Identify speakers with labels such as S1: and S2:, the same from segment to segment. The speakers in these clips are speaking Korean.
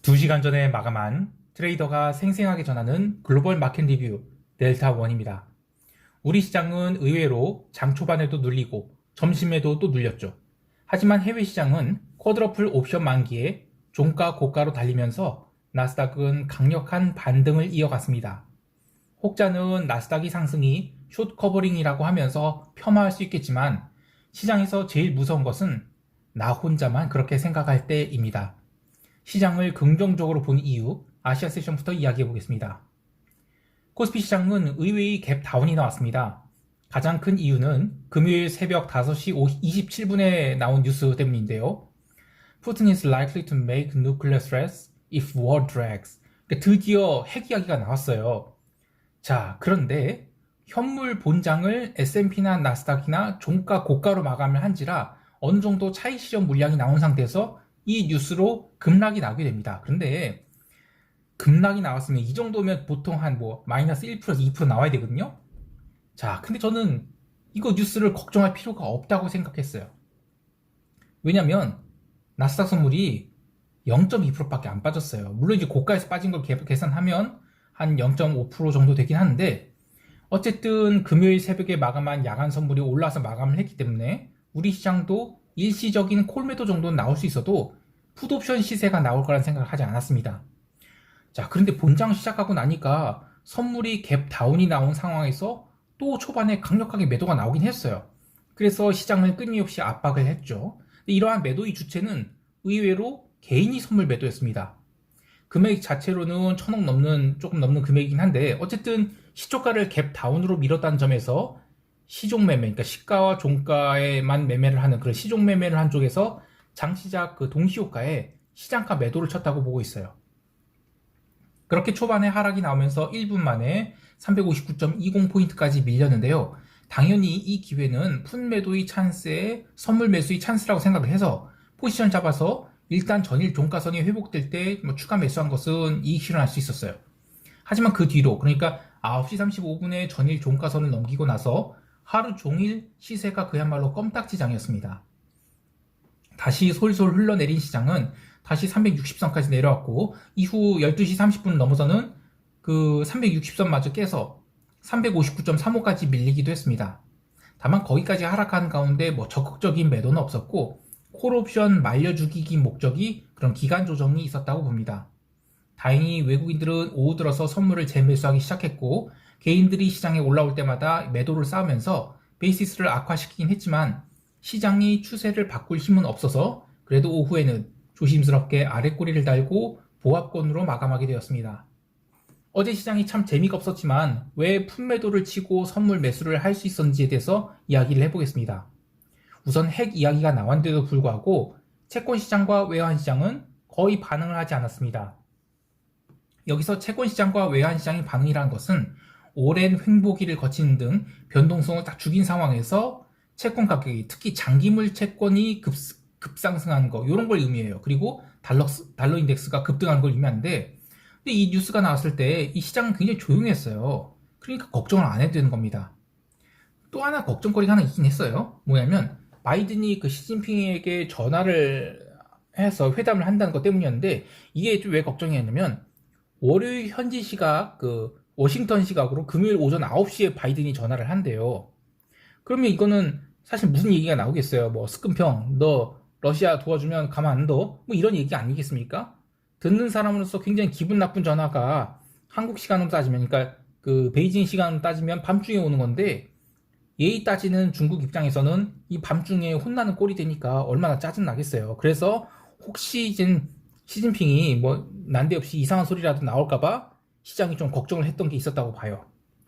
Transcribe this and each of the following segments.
S1: 2시간 전에 마감한 트레이더가 생생하게 전하는 글로벌 마켓 리뷰 델타1입니다. 우리 시장은 의외로 장 초반에도 눌리고 점심에도 또 눌렸죠. 하지만 해외 시장은 쿼드러플 옵션 만기에 종가 고가로 달리면서 나스닥은 강력한 반등을 이어갔습니다. 혹자는 나스닥이 상승이 숏 커버링이라고 하면서 폄하할 수 있겠지만 시장에서 제일 무서운 것은 나 혼자만 그렇게 생각할 때입니다. 시장을 긍정적으로 본 이유, 아시아 세션부터 이야기해 보겠습니다. 코스피 시장은 의외의 갭 다운이 나왔습니다. 가장 큰 이유는 금요일 새벽 5시 27분에 나온 뉴스 때문인데요. Putin is likely to make nuclear threats if war drags. 드디어 핵 이야기가 나왔어요. 자, 그런데 현물 본장을 S&P나 나스닥이나 종가 고가로 마감을 한지라 어느 정도 차익 실현 물량이 나온 상태에서 이 뉴스로 급락이 나게 됩니다. 그런데 급락이 나왔으면 이 정도면 보통 한 마이너스 1%에서 2% 나와야 되거든요. 자, 근데 저는 이거 뉴스를 걱정할 필요가 없다고 생각했어요. 왜냐면 나스닥 선물이 0.2%밖에 안 빠졌어요. 물론 이제 고가에서 빠진 걸 계산하면 한 0.5% 정도 되긴 하는데 어쨌든 금요일 새벽에 마감한 야간 선물이 올라서 마감을 했기 때문에 우리 시장도 일시적인 콜매도 정도는 나올 수 있어도 풋옵션 시세가 나올 거란 생각을 하지 않았습니다. 자, 그런데 본장 시작하고 나니까 선물이 갭 다운이 나온 상황에서 또 초반에 강력하게 매도가 나오긴 했어요. 그래서 시장을 끊임없이 압박을 했죠. 이러한 매도의 주체는 의외로 개인이 선물 매도였습니다. 금액 자체로는 1,000억 넘는, 조금 넘는 금액이긴 한데 어쨌든 시초가를 갭 다운으로 밀었다는 점에서 시종 매매, 그러니까 시가와 종가에만 매매를 하는 그런 시종 매매를 한 쪽에서 장시작 그 동시효과에 시장가 매도를 쳤다고 보고 있어요. 그렇게 초반에 하락이 나오면서 1분 만에 359.20포인트까지 밀렸는데요. 당연히 이 기회는 풋 매도의 찬스에 선물 매수의 찬스라고 생각을 해서 포지션 잡아서 일단 전일 종가선이 회복될 때 추가 매수한 것은 이익 실현할 수 있었어요. 하지만 그 뒤로, 그러니까 9시 35분에 전일 종가선을 넘기고 나서 하루 종일 시세가 그야말로 껌딱지장이었습니다. 다시 솔솔 흘러내린 시장은 다시 360선까지 내려왔고 이후 12시 30분 넘어서는 그 360선마저 깨서 359.35까지 밀리기도 했습니다. 다만 거기까지 하락하는 가운데 적극적인 매도는 없었고 콜옵션 말려 죽이기 목적이 그런 기간 조정이 있었다고 봅니다. 다행히 외국인들은 오후 들어서 선물을 재매수하기 시작했고 개인들이 시장에 올라올 때마다 매도를 쌓으면서 베이시스를 악화시키긴 했지만 시장이 추세를 바꿀 힘은 없어서 그래도 오후에는 조심스럽게 아랫꼬리를 달고 보합권으로 마감하게 되었습니다. 어제 시장이 참 재미가 없었지만 왜 풋매도를 치고 선물 매수를 할 수 있었는지에 대해서 이야기를 해보겠습니다. 우선 핵 이야기가 나왔는데도 불구하고 채권시장과 외환시장은 거의 반응을 하지 않았습니다. 여기서 채권시장과 외환시장이 반응이라는 것은 오랜 횡보기를 거치는 등 변동성을 딱 죽인 상황에서 채권 가격이 특히 장기물 채권이 급상승하는 거 이런 걸 의미해요. 그리고 달러 인덱스가 급등하는 걸 의미하는데 근데 이 뉴스가 나왔을 때 이 시장은 굉장히 조용했어요. 그러니까 걱정을 안 해도 되는 겁니다. 또 하나 걱정거리가 하나 있긴 했어요. 뭐냐면 바이든이 그 시진핑에게 전화를 해서 회담을 한다는 것 때문이었는데 이게 왜 걱정이었냐면 월요일 현지 시각 그 워싱턴 시각으로 금요일 오전 9시에 바이든이 전화를 한대요. 그러면 이거는 사실 무슨 얘기가 나오겠어요. 스끔평 너 러시아 도와주면 가만 안 둬? 이런 얘기 아니겠습니까? 듣는 사람으로서 굉장히 기분 나쁜 전화가 한국 시간으로 따지면 그러니까 그 베이징 시간으로 따지면 밤중에 오는 건데 예의 따지는 중국 입장에서는 이 밤중에 혼나는 꼴이 되니까 얼마나 짜증나겠어요. 그래서 혹시 이제 시진핑이 난데없이 이상한 소리라도 나올까봐 시장이 좀 걱정을 했던 게 있었다고 봐요.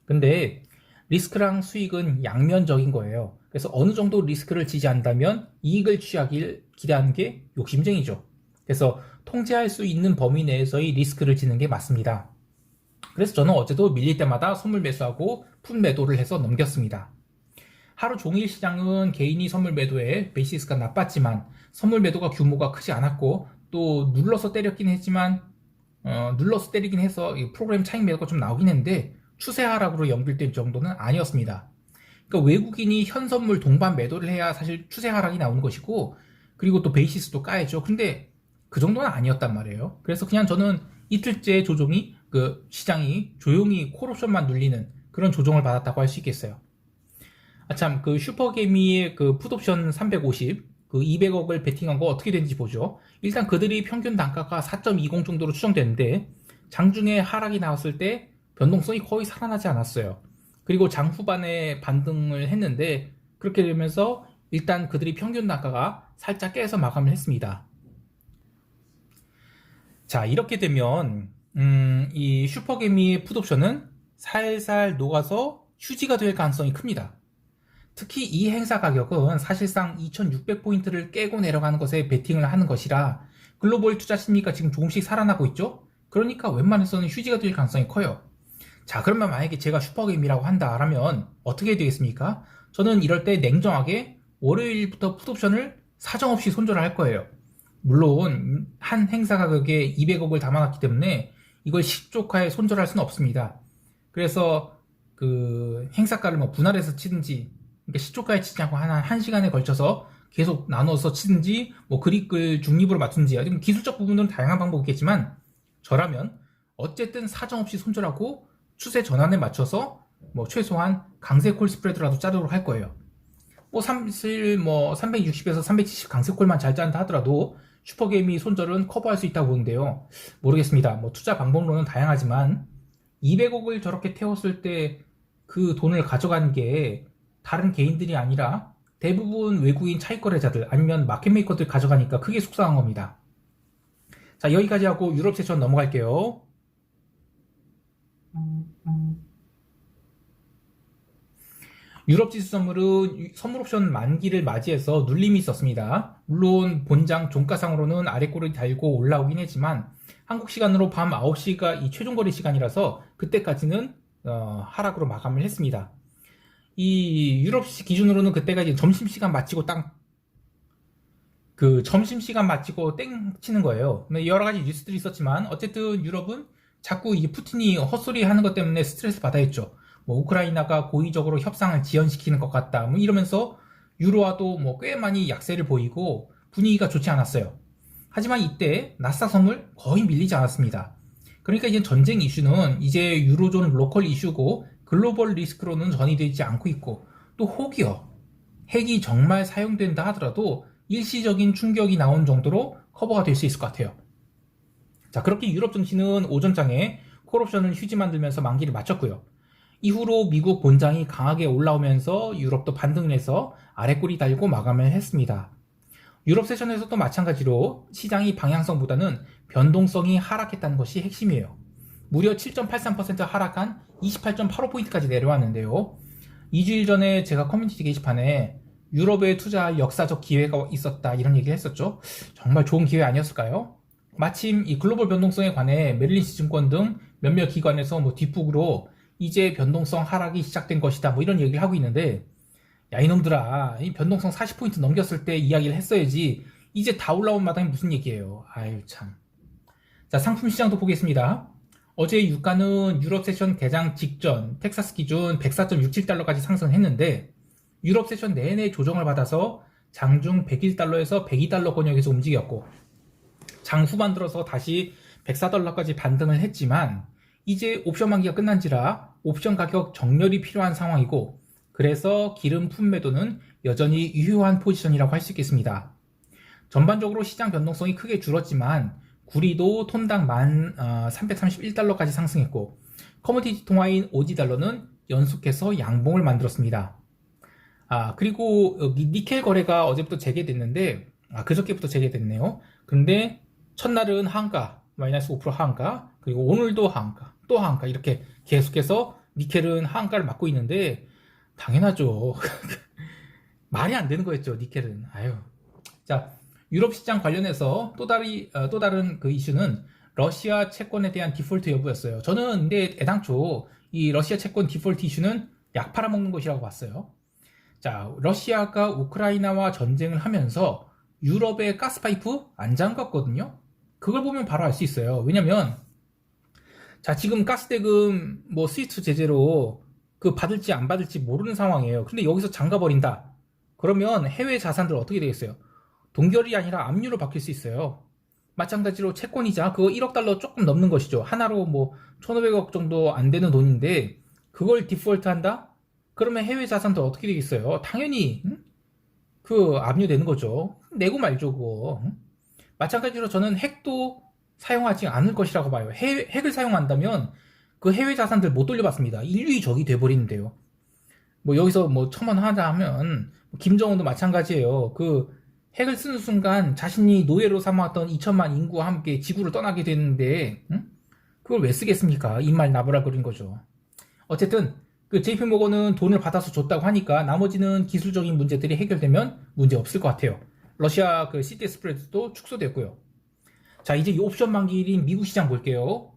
S1: 근데 리스크랑 수익은 양면적인 거예요. 그래서 어느 정도 리스크를 지지한다면 이익을 취하길 기대하는 게 욕심쟁이죠. 그래서 통제할 수 있는 범위 내에서의 리스크를 지는 게 맞습니다. 그래서 저는 어제도 밀릴 때마다 선물 매수하고 풋 매도를 해서 넘겼습니다. 하루 종일 시장은 개인이 선물 매도에 베이시스가 나빴지만 선물 매도가 규모가 크지 않았고 또 눌러서 때렸긴 했지만 눌러서 때리긴 해서 프로그램 차익 매도가 좀 나오긴 했는데 추세 하락으로 연결될 정도는 아니었습니다. 그러니까 외국인이 현 선물 동반 매도를 해야 사실 추세 하락이 나오는 것이고 그리고 또 베이시스도 까야죠. 근데 그 정도는 아니었단 말이에요. 그래서 그냥 저는 이틀째 조정이 그 시장이 조용히 콜옵션만 눌리는 그런 조정을 받았다고 할 수 있겠어요. 참, 그 슈퍼개미의 그 풋옵션 350, 그 200억을 베팅한 거 어떻게 되는지 보죠. 일단 그들이 평균 단가가 4.20 정도로 추정되는데 장중에 하락이 나왔을 때 변동성이 거의 살아나지 않았어요. 그리고 장 후반에 반등을 했는데 그렇게 되면서 일단 그들이 평균 단가가 살짝 깨서 마감을 했습니다. 자, 이렇게 되면 이 슈퍼개미의 풋옵션은 살살 녹아서 휴지가 될 가능성이 큽니다. 특히 이 행사 가격은 사실상 2600포인트를 깨고 내려가는 것에 베팅을 하는 것이라 글로벌 투자 심리가 지금 조금씩 살아나고 있죠. 그러니까 웬만해서는 휴지가 될 가능성이 커요. 자, 그러면 만약에 제가 슈퍼게임이라고 한다라면 어떻게 되겠습니까? 저는 이럴 때 냉정하게 월요일부터 풋옵션을 사정없이 손절을 할 거예요. 물론 한 행사 가격에 200억을 담아놨기 때문에 이걸 시초가에 손절할 수는 없습니다. 그래서 그 행사가를 뭐 분할해서 치든지, 그러니까 시초가에 치지 않고 한 시간에 걸쳐서 계속 나눠서 치든지, 뭐 그립을 중립으로 맞춘지, 기술적 부분은 다양한 방법이 있겠지만 저라면 어쨌든 사정없이 손절하고 추세 전환에 맞춰서 뭐 최소한 강세 콜 스프레드라도 짜도록 할 거예요. 사실 360에서 370 강세콜만 잘 짠다 하더라도 슈퍼게임이 손절은 커버할 수 있다고 보는데요. 모르겠습니다. 투자 방법론은 다양하지만 200억을 저렇게 태웠을 때 그 돈을 가져간 게 다른 개인들이 아니라 대부분 외국인 차익 거래자들 아니면 마켓 메이커들 가져가니까 크게 속상한 겁니다. 자, 여기까지 하고 유럽 세션 넘어갈게요. 유럽 지수 선물은 선물 옵션 만기를 맞이해서 눌림이 있었습니다. 물론 본장 종가상으로는 아래꼬리 달고 올라오긴 했지만 한국 시간으로 밤 9시가 이 최종 거래 시간이라서 그때까지는 하락으로 마감을 했습니다. 이 유럽 기준으로는 그때가 이제 점심시간 마치고 점심시간 마치고 땡 치는 거예요. 여러 가지 뉴스들이 있었지만 어쨌든 유럽은 자꾸 이제 푸틴이 헛소리 하는 것 때문에 스트레스 받아 했죠. 우크라이나가 고의적으로 협상을 지연시키는 것 같다. 이러면서 유로화도 꽤 많이 약세를 보이고 분위기가 좋지 않았어요. 하지만 이때 나스닥 선물 거의 밀리지 않았습니다. 그러니까 이제 전쟁 이슈는 이제 유로존 로컬 이슈고 글로벌 리스크로는 전이되지 않고 있고 또 혹여 핵이 정말 사용된다 하더라도 일시적인 충격이 나온 정도로 커버가 될 수 있을 것 같아요. 자, 그렇게 유럽 증시는 오전장에 콜옵션을 휴지 만들면서 만기를 마쳤고요. 이후로 미국 본장이 강하게 올라오면서 유럽도 반등을 해서 아래꼬리 달고 마감을 했습니다. 유럽 세션에서도 마찬가지로 시장이 방향성보다는 변동성이 하락했다는 것이 핵심이에요. 무려 7.83% 하락한 28.85포인트까지 내려왔는데요. 2주일 전에 제가 커뮤니티 게시판에 유럽에 투자할 역사적 기회가 있었다 이런 얘기를 했었죠. 정말 좋은 기회 아니었을까요? 마침 이 글로벌 변동성에 관해 메릴린치 증권 등 몇몇 기관에서 뒷북으로 이제 변동성 하락이 시작된 것이다 이런 얘기를 하고 있는데, 야 이놈들아, 이 변동성 40포인트 넘겼을 때 이야기를 했어야지 이제 다 올라온 마당에 무슨 얘기예요. 아유 참. 자, 상품 시장도 보겠습니다. 어제 유가는 유럽 세션 개장 직전 텍사스 기준 104.67달러까지 상승했는데 유럽 세션 내내 조정을 받아서 장중 101달러에서 102달러 권역에서 움직였고 장 후반 들어서 다시 104달러까지 반등을 했지만 이제 옵션 만기가 끝난지라 옵션 가격 정렬이 필요한 상황이고 그래서 기름 품매도는 여전히 유효한 포지션이라고 할 수 있겠습니다. 전반적으로 시장 변동성이 크게 줄었지만 구리도 톤당 1331달러까지 상승했고 커머디티 통화인 오지달러는 연속해서 양봉을 만들었습니다. 그리고 니켈 거래가 어제부터 재개됐는데 그저께부터 재개됐네요. 근데 첫날은 한가 마이너스 5% 한가, 그리고 오늘도 한가, 또 한가, 이렇게 계속해서 니켈은 한가를 맞고 있는데 당연하죠. 말이 안 되는 거였죠, 니켈은. 아유. 자, 유럽 시장 관련해서 또 다른 그 이슈는 러시아 채권에 대한 디폴트 여부였어요. 저는 근데 애당초 이 러시아 채권 디폴트 이슈는 약 팔아먹는 것이라고 봤어요. 자, 러시아가 우크라이나와 전쟁을 하면서 유럽의 가스파이프 안 잠갔거든요. 그걸 보면 바로 알 수 있어요. 왜냐면 자, 지금 가스대금 스위프트 제재로 그 받을지 안 받을지 모르는 상황이에요. 근데 여기서 잠가버린다. 그러면 해외 자산들 어떻게 되겠어요? 동결이 아니라 압류로 바뀔 수 있어요. 마찬가지로 채권이자 그거 1억 달러 조금 넘는 것이죠. 하나로 뭐 1,500억 정도 안 되는 돈인데 그걸 디폴트 한다? 그러면 해외 자산도 어떻게 되겠어요? 당연히 그 압류되는 거죠. 내고 말죠 그거. 마찬가지로 저는 핵도 사용하지 않을 것이라고 봐요. 핵을 사용한다면 그 해외 자산들 못 돌려받습니다. 인류의 적이 돼버리는데요. 뭐 여기서 뭐 첨언하자 하면 김정은도 마찬가지예요. 그 핵을 쓰는 순간 자신이 노예로 삼아왔던 2천만 인구와 함께 지구를 떠나게 되는데 그걸 왜 쓰겠습니까? 입말 나부라 그린 거죠. 어쨌든 그 JP 모건은 돈을 받아서 줬다고 하니까 나머지는 기술적인 문제들이 해결되면 문제 없을 것 같아요. 러시아 그 CDS 스프레드도 축소됐고요. 자, 이제 이 옵션 만기일인 미국 시장 볼게요.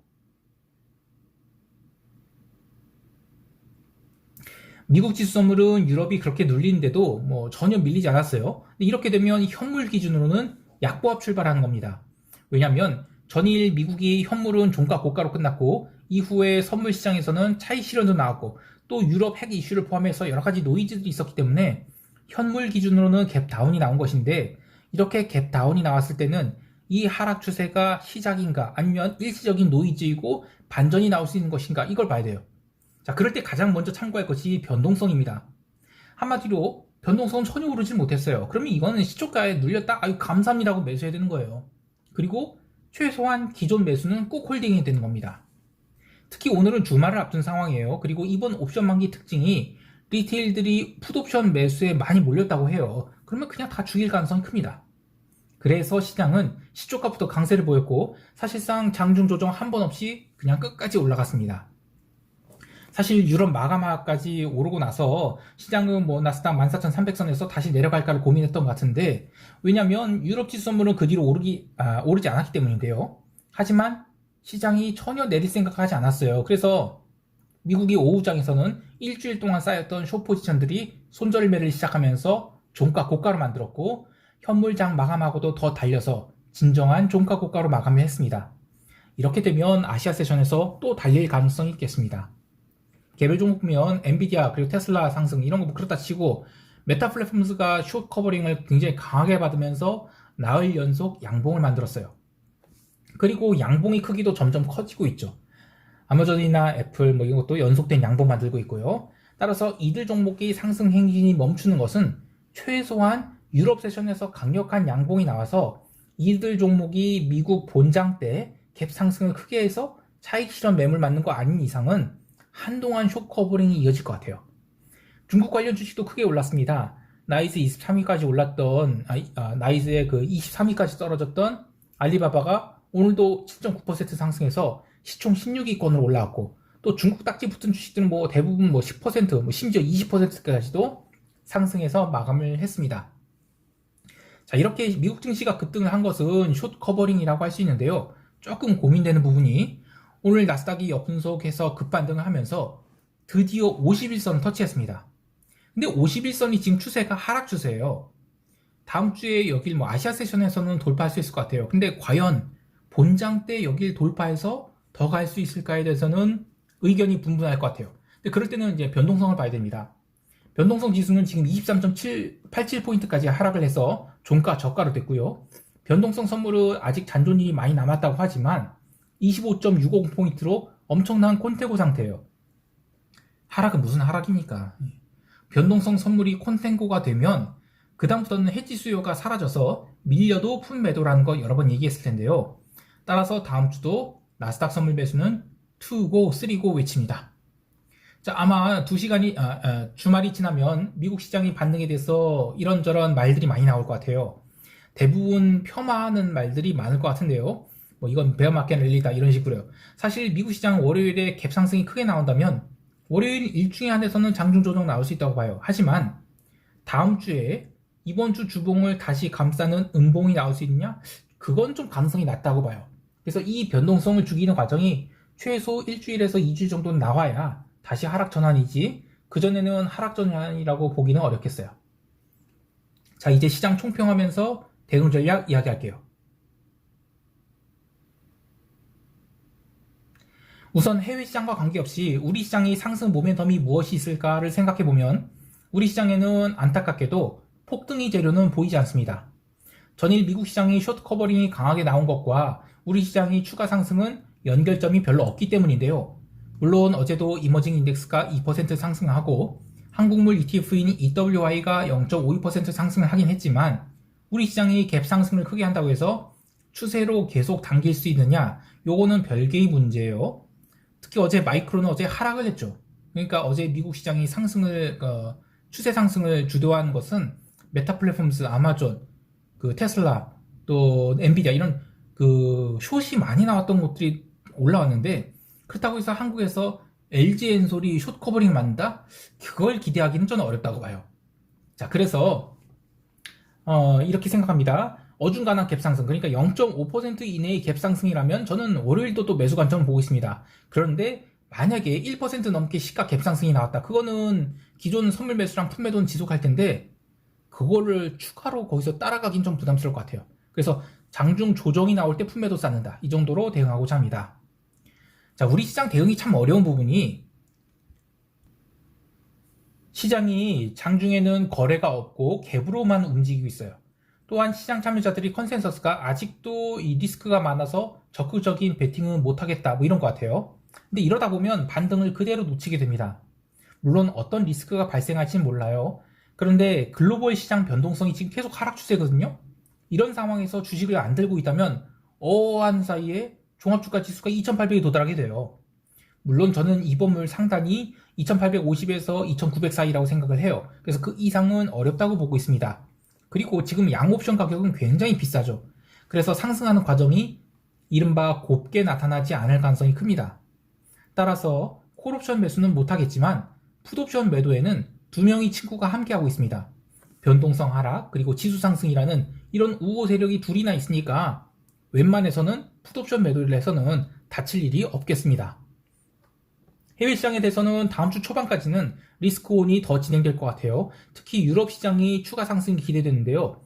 S1: 미국 지수 선물은 유럽이 그렇게 눌리는데도 뭐 전혀 밀리지 않았어요. 이렇게 되면 현물 기준으로는 약보합 출발하는 겁니다. 왜냐하면 전일 미국이 현물은 종가 고가로 끝났고 이후에 선물 시장에서는 차익 실현도 나왔고 또 유럽 핵 이슈를 포함해서 여러 가지 노이즈들이 있었기 때문에 현물 기준으로는 갭 다운이 나온 것인데 이렇게 갭 다운이 나왔을 때는 이 하락 추세가 시작인가 아니면 일시적인 노이즈이고 반전이 나올 수 있는 것인가 이걸 봐야 돼요. 자, 그럴 때 가장 먼저 참고할 것이 변동성입니다. 한마디로 변동성은 전혀 오르지 못했어요. 그러면 이거는 시초가에 눌렸다? 아유 감사합니다고 매수해야 되는 거예요. 그리고 최소한 기존 매수는 꼭 홀딩해야 되는 겁니다. 특히 오늘은 주말을 앞둔 상황이에요. 그리고 이번 옵션 만기 특징이 리테일들이 풋옵션 매수에 많이 몰렸다고 해요. 그러면 그냥 다 죽일 가능성이 큽니다. 그래서 시장은 시초가부터 강세를 보였고 사실상 장중 조정 한 번 없이 그냥 끝까지 올라갔습니다. 사실 유럽 마감하까지 오르고 나서 시장은 뭐 나스닥 14,300선에서 다시 내려갈까를 고민했던 것 같은데 왜냐면 유럽 지수 선물은 그 뒤로 오르지 않았기 때문인데요. 하지만 시장이 전혀 내릴 생각하지 않았어요. 그래서 미국이 오후장에서는 일주일 동안 쌓였던 숏 포지션들이 손절매를 시작하면서 종가 고가로 만들었고 현물장 마감하고도 더 달려서 진정한 종가 고가로 마감을 했습니다. 이렇게 되면 아시아 세션에서 또 달릴 가능성이 있겠습니다. 개별 종목 보면 엔비디아 그리고 테슬라 상승 이런 거 뭐 그렇다 치고 메타 플랫폼스가 숏 커버링을 굉장히 강하게 받으면서 나흘 연속 양봉을 만들었어요. 그리고 양봉의 크기도 점점 커지고 있죠. 아마존이나 애플 뭐 이런 것도 연속된 양봉 만들고 있고요. 따라서 이들 종목이 상승 행진이 멈추는 것은 최소한 유럽 세션에서 강력한 양봉이 나와서 이들 종목이 미국 본장 때 갭 상승을 크게 해서 차익 실현 매물 맞는 거 아닌 이상은 한동안 숏 커버링이 이어질 것 같아요. 중국 관련 주식도 크게 올랐습니다. 나이스 23위까지 올랐던 나이스의 그 23위까지 떨어졌던 알리바바가 오늘도 7.9% 상승해서 시총 16위권으로 올라왔고 또 중국 딱지 붙은 주식들은 뭐 대부분 뭐 10%, 뭐 심지어 20%까지도 상승해서 마감을 했습니다. 자, 이렇게 미국 증시가 급등을 한 것은 숏 커버링이라고 할 수 있는데요. 조금 고민되는 부분이 오늘 나스닥이 역분속해서 급반등을 하면서 드디어 51선을 터치했습니다. 근데 51선이 지금 추세가 하락 추세예요. 다음 주에 여길 뭐 아시아 세션에서는 돌파할 수 있을 것 같아요. 근데 과연 본장 때 여길 돌파해서 더 갈 수 있을까에 대해서는 의견이 분분할 것 같아요. 근데 그럴 때는 이제 변동성을 봐야 됩니다. 변동성 지수는 지금 23.87포인트까지 하락을 해서 종가 저가로 됐고요. 변동성 선물은 아직 잔존이 많이 남았다고 하지만 25.60포인트로 엄청난 콘테고 상태예요. 하락은 무슨 하락입니까? 변동성 선물이 콘테고가 되면 그 다음부터는 해지 수요가 사라져서 밀려도 푼매도라는 거 여러 번 얘기했을 텐데요. 따라서 다음 주도 나스닥 선물 매수는 2고 3고 외칩니다. 자, 아마 주말이 지나면 미국 시장의 반등에 대해서 이런저런 말들이 많이 나올 것 같아요. 대부분 폄하하는 말들이 많을 것 같은데요. 뭐 이건 베어마켓 랠리다 이런 식으로요. 사실 미국 시장 월요일에 갭 상승이 크게 나온다면 월요일 일중에 한해서는 장중 조정 나올 수 있다고 봐요. 하지만 다음 주에 이번 주 주봉을 다시 감싸는 음봉이 나올 수 있느냐? 그건 좀 가능성이 낮다고 봐요. 그래서 이 변동성을 죽이는 과정이 최소 일주일에서 2주 정도는 나와야 다시 하락 전환이지 그전에는 하락 전환이라고 보기는 어렵겠어요. 자, 이제 시장 총평하면서 대응 전략 이야기할게요. 우선 해외 시장과 관계없이 우리 시장의 상승 모멘텀이 무엇이 있을까를 생각해보면 우리 시장에는 안타깝게도 폭등의 재료는 보이지 않습니다. 전일 미국 시장이 숏 커버링이 강하게 나온 것과 우리 시장이 추가 상승은 연결점이 별로 없기 때문인데요. 물론 어제도 이머징 인덱스가 2% 상승하고 한국물 ETF인 EWI가 0.52% 상승을 하긴 했지만 우리 시장이 갭 상승을 크게 한다고 해서 추세로 계속 당길 수 있느냐, 요거는 별개의 문제예요. 특히 어제 마이크로는 어제 하락을 했죠. 그러니까 어제 미국 시장이 추세 상승을 주도한 것은 메타 플랫폼스, 아마존, 테슬라, 또 엔비디아 이런 숏이 많이 나왔던 것들이 올라왔는데, 그렇다고 해서 한국에서 LG엔솔이 숏 커버링을 만든다? 그걸 기대하기는 좀 어렵다고 봐요. 자, 그래서 이렇게 생각합니다. 어중간한 갭 상승, 그러니까 0.5% 이내의 갭 상승이라면 저는 월요일도 또 매수 관점을 보고 있습니다. 그런데 만약에 1% 넘게 시가 갭 상승이 나왔다. 그거는 기존 선물 매수랑 품매도는 지속할 텐데 그거를 추가로 거기서 따라가긴 좀 부담스러울 것 같아요. 그래서 장중 조정이 나올 때 품매도 쌓는다. 이 정도로 대응하고자 합니다. 자, 우리 시장 대응이 참 어려운 부분이, 시장이 장중에는 거래가 없고 갭으로만 움직이고 있어요. 또한 시장 참여자들이 컨센서스가 아직도 이 리스크가 많아서 적극적인 베팅은 못하겠다, 뭐 이런 것 같아요. 근데 이러다 보면 반등을 그대로 놓치게 됩니다. 물론 어떤 리스크가 발생할지는 몰라요. 그런데 글로벌 시장 변동성이 지금 계속 하락 추세거든요. 이런 상황에서 주식을 안 들고 있다면 어한 사이에 종합주가 지수가 2800에 도달하게 돼요. 물론 저는 이번물 상단이 2850에서 2900 사이라고 생각을 해요. 그래서 그 이상은 어렵다고 보고 있습니다. 그리고 지금 양옵션 가격은 굉장히 비싸죠. 그래서 상승하는 과정이 이른바 곱게 나타나지 않을 가능성이 큽니다. 따라서 콜옵션 매수는 못하겠지만 풋옵션 매도에는 두 명의 친구가 함께하고 있습니다. 변동성 하락, 그리고 지수 상승이라는 이런 우호 세력이 둘이나 있으니까 웬만해서는 풋옵션 매도를 해서는 다칠 일이 없겠습니다. 해외 시장에 대해서는 다음 주 초반까지는 리스크온이 더 진행될 것 같아요. 특히 유럽 시장이 추가 상승이 기대되는데요.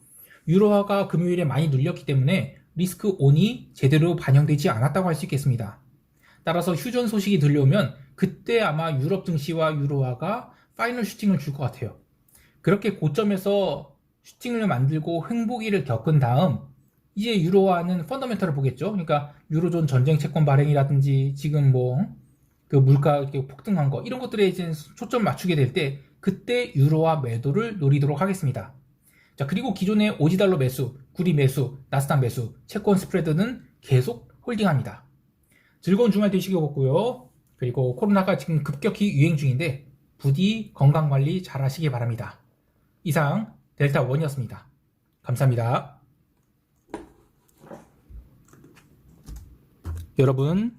S1: 유로화가 금요일에 많이 눌렸기 때문에 리스크온이 제대로 반영되지 않았다고 할 수 있겠습니다. 따라서 휴전 소식이 들려오면 그때 아마 유럽 증시와 유로화가 파이널 슈팅을 줄 것 같아요. 그렇게 고점에서 슈팅을 만들고 횡보기를 겪은 다음 이제 유로화는 펀더멘털을 보겠죠. 그러니까 유로존 전쟁 채권 발행이라든지 지금 물가 이렇게 폭등한 거, 이런 것들에 이제 초점 맞추게 될 때 그때 유로화 매도를 노리도록 하겠습니다. 자, 그리고 기존의 오지달러 매수, 구리 매수, 나스닥 매수, 채권 스프레드는 계속 홀딩합니다. 즐거운 주말 되시기 바라고요. 그리고 코로나가 지금 급격히 유행 중인데 부디 건강관리 잘 하시기 바랍니다. 이상 델타원이었습니다. 감사합니다. 여러분,